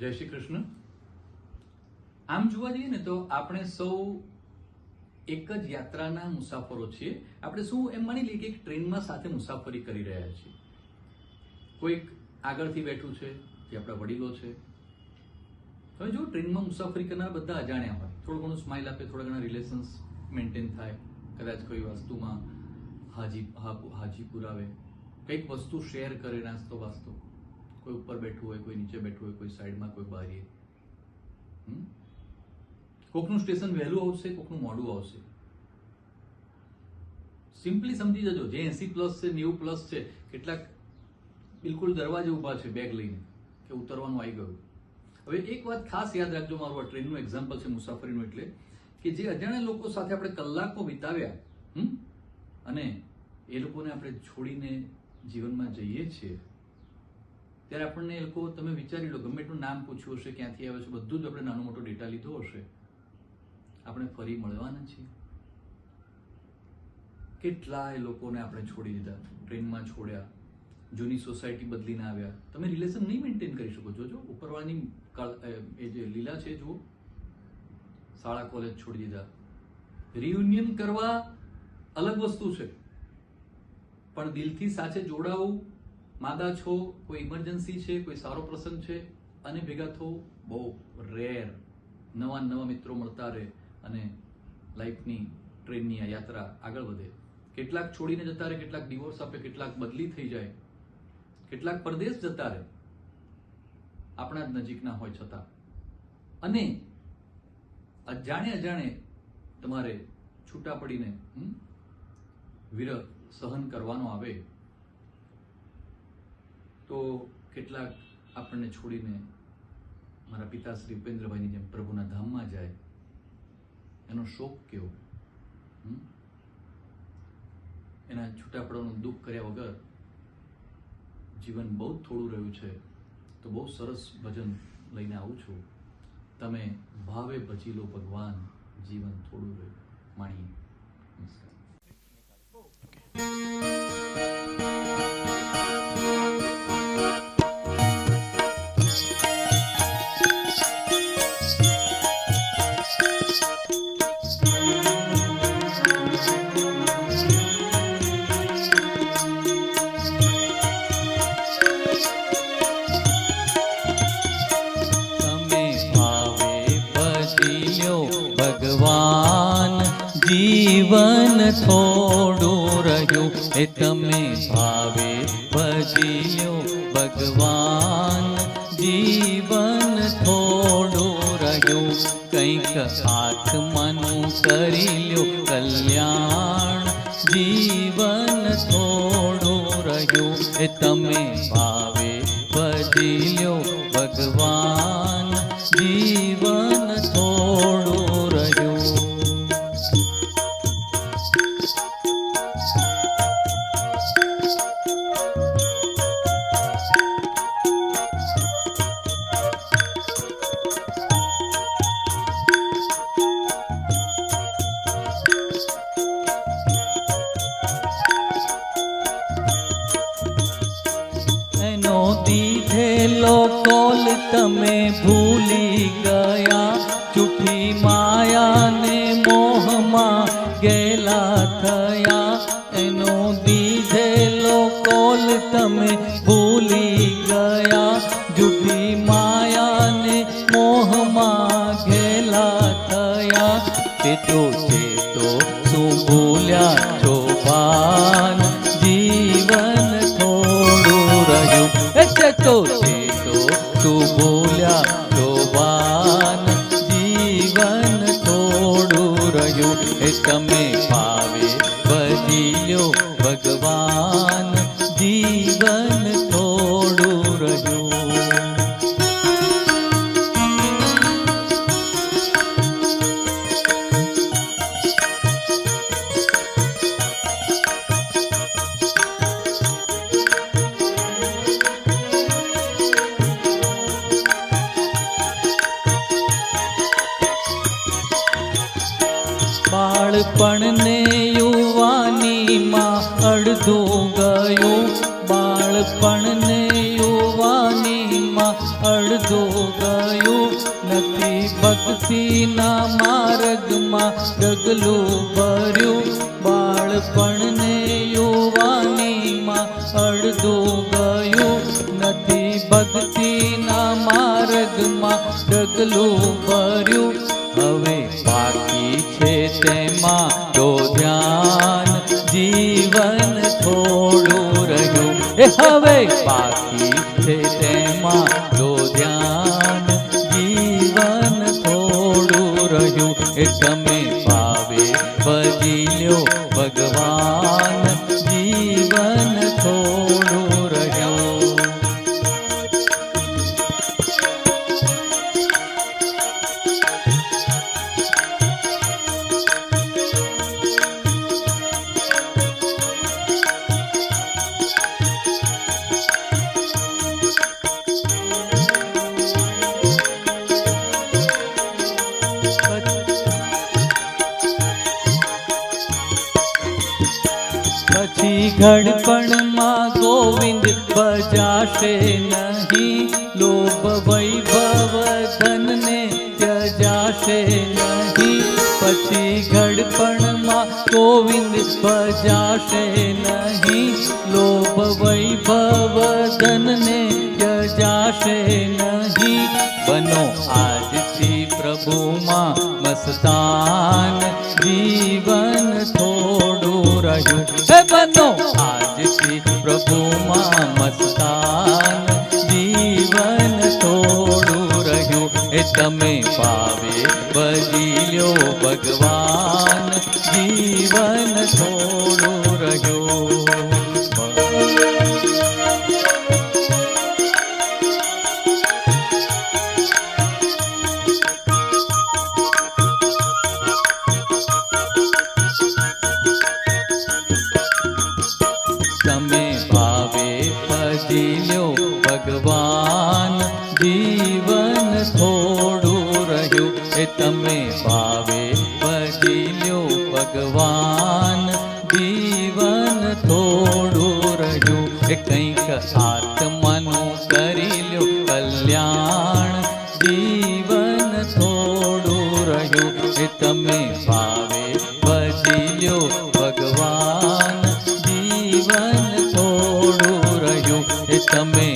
જય શ્રી કૃષ્ણ. આમ જોવા જઈએ ને તો આપણે સૌ એક જ યાત્રાના મુસાફરો છીએ. આપણે શું એમ માની લઈએ કે એક ટ્રેનમાં સાથે મુસાફરી કરી રહ્યા છીએ. કોઈક આગળથી બેઠું છે, જે આપણા વડીલો છે. હવે જો ટ્રેનમાં મુસાફરી કરનાર બધા અજાણ્યા હોય, થોડું ઘણું સ્માઇલ આપે, થોડા ઘણા રિલેશન્સ મેન્ટેન થાય, કદાચ કોઈ વસ્તુમાં હાજી પુરાવે, કંઈક વસ્તુ શેર કરે, નાસ્તો વાસ્તો, કોઈ ઉપર બેઠું હોય, કોઈ નીચે બેઠું હોય, કોઈ સાઈડમાં, કોઈ બારીએ. કોકનું સ્ટેશન વહેલું આવશે, કોકનું મોડું આવશે. સિમ્પલી સમજી જજો, જે 80+ છે, 90+ છે, કેટલાક બિલકુલ દરવાજે ઉભા છે બેગ લઈને કે ઉતરવાનું આવી ગયું. હવે એક વાત ખાસ યાદ રાખજો, મારું આ ટ્રેનનું એક્ઝામ્પલ છે મુસાફરીનું, એટલે કે જે અજાણ્યા લોકો સાથે આપણે કલાકો વિતાવ્યા અને એ લોકોને આપણે છોડીને જીવનમાં જઈએ છીએ, ત્યારે આપણને એ લોકો, તમે વિચારી લો, ગમે એટલું નામ પૂછ્યું હશે, ક્યાંથી આવે છે, બધું જ આપણે નાનો મોટો ડેટા લીધો હશે, આપણે ફરી મળવાના છીએ. કેટલાય લોકોને આપણે છોડી દીધા, ટ્રેનમાં છોડ્યા, જૂની સોસાયટી બદલીને આવ્યા. તમે રિલેશન નહીં મેન્ટેન કરી શકો. જોજો ઉપરવાળાની એ જે લીલા છે જુઓ. શાળા કોલેજ છોડી દીધા. રિયુનિયન કરવા અલગ વસ્તુ છે, પણ દિલથી સાથે જોડાવું, માદા છો, કોઈ ઇમરજન્સી છે, કોઈ સારો પ્રસંગ છે અને ભેગા થવું બહુ રેર. નવા નવા મિત્રો મળતા રહે અને લાઈફની ટ્રેનની આ યાત્રા આગળ વધે. કેટલાક છોડીને જતા રહે, કેટલાક ડિવોર્સ આપે, કેટલાક બદલી થઈ જાય, કેટલાક પરદેશ જતા રહે, આપણા જ નજીકના હોય છતાં. અને અજાણે તમારે છૂટા પડીને વિરહ સહન કરવાનો આવે તો કેટલાક આપણને છોડીને મારા પિતા શ્રી ઉપેન્દ્રભાઈની જેમ પ્રભુના ધામમાં જાય. એનો શોક કેવો, એના છૂટા પડવાનું દુઃખ કર્યા વગર જીવન બહુ જ થોડું રહ્યું છે. તો બહુ સરસ ભજન લઈને આવું છું. તમે ભાવે ભજી લો ભગવાન, જીવન થોડું રહ્યું. માણીએ. નમસ્કાર. ભગવાન જીવન થોડું રહ્યું, એ તમે ભાવે ભજી લ્યો ભગવાન, જીવન થોડું રહ્યું. કંઈક આત્માનું કરી લ્યો કલ્યાણ, જીવન થોડું રહ્યું, એ તમે ભાવે ભજી લ્યો ભગવાન, જીવન થોડું રહ્યું. એનો દીધેલો કોલ તમે ભૂલી ગયા, જૂઠી માયાને મોહમાં ગેલા થયા. એનો દીધેલો કોલ તમે ભૂલી ગયા, જૂઠી માયાને મોહમાં ગેલા થયા. ચેતો શું ભૂલ્યા છો ભાન, જીવન થોડું રહ્યું. ચેતો તું ભૂલ્યા છો ભાન, જીવન થોડું રહ્યું. એ તમે ભાવે ભજી લ્યો ભગવાન, જીવન થોડું રહ્યું. બાળપણને યુવાનીમાં અડધું ગયું, બાળપણને યુવાનીમાં અડધું ગયું. ભક્તિના માર્ગમાં ડગલું ભર્યું, બાળપણને યુવાનીમાં અડધું ગયું. નથી ભક્તિના માર્ગમાં ડગલું ભર્યું, હવે બાકી છે તેમાં તો ધ્યાન, જીવન થોડું રહ્યું. એ હવે બાકી છે તેમાં તો ધ્યાન, જીવન થોડું રહ્યું. એ તમે ભાવે ભજી લ્યો ભગવાન, જીવન થોડું રહ્યું. પછી ઘડપણમાં ગોવિંદ બજાશે નહીં, લોભ વૈભવ ધનને ત્યજાશે નહીં. પછી ઘડપણમાં ગોવિંદ બજાશે નહીં, લોભ વૈભવ ધનને ત્યજાશે નહીં. બનો આજથી પ્રભુમાં મસ્તાન, જીવન થોડું રહ્યું. હે બનો આજથી પ્રભુમાં મસ્તાન, જીવન થોડું રહ્યું. એ તમે ભાવે ભજી લ્યો ભગવાન, જીવન થોડું રહ્યું. તમે ભાવે ભજી લ્યો ભગવાન, જીવન થોડું રહ્યું. એ તમે ભાવે ભજી લ્યો ભગવાન, જીવન થોડું રહ્યું. એ કંઈક આત્માનું કરી લ્યો કલ્યાણ, જીવન થોડું રહ્યું. એ તમે ભાવે ભજી લ્યો ભગવાન, જીવન થોડું રહ્યું. એ તમે